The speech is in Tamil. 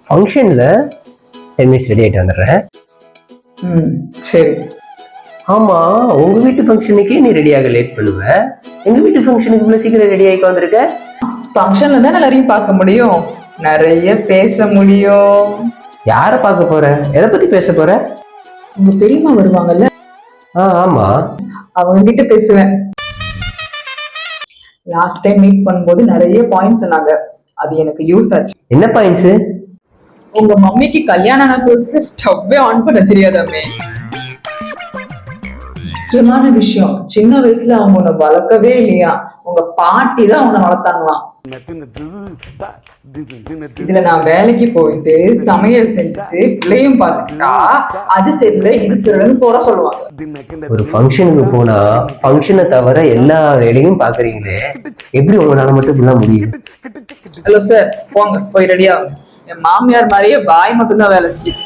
ஃபங்க்ஷன்ல 10 மினிட்ஸ் ரெடி ஆகிட்டு வந்துடுறேன். சரி. ஆமா, உங்க வீட்டு ஃபங்க்ஷனுக்கே நீ ரெடியாக லேட் பண்ணுவ, எங்க வீட்டு ஃபங்க்ஷனுக்கு இவ்வளவு சீக்கிரம் ரெடி ஆகி வந்திருக்க. ஃபங்க்ஷன்ல தான் எல்லாரையும் பார்க்க முடியும், நிறைய பேச முடியும். யார பார்க்க போற? எதை பத்தி பேச போற? உங்க பெரியம்மா வருவாங்கல்ல, ஆமா, அவங்க கிட்ட பேசுவேன். லாஸ்ட் டைம் மீட் பண்ணும்போது நிறைய பாயிண்ட் சொன்னாங்க, அது எனக்கு யூஸ் ஆச்சு. என்ன பாயிண்ட்ஸ்? உங்க மம்மிக்கு கல்யாணம் ஆன புதுசுல ஸ்டவ்வே ஆன் பண்ண தெரியாதாமே. முக்கியமான விஷயம், சின்ன வயசுல அவங்க உன்னை வளர்க்கவே இல்லையா, உங்க பாட்டி தான் உன்னை வளர்த்தாங்களாம். இதுல நான் வேலைக்கு போயிட்டு சமையல் செஞ்சுட்டு பிள்ளையும் பார்த்துட்டா அது சரியில்லை இது சரியில்லைன்னு போட சொல்லுவாங்க. ஒரு ஃபங்க்ஷனுக்கு போனா ஃபங்க்ஷனை தவிர எல்லா வேலையும் பாக்குறீங்களே, எப்படி உங்களால மட்டும் இப்படிலாம் முடியும்? ஹலோ சார், போங்க போய் ரெடியா. என் மாமியார் மாதிரியே பாய் மட்டும்தான் வேலை செய்யும்.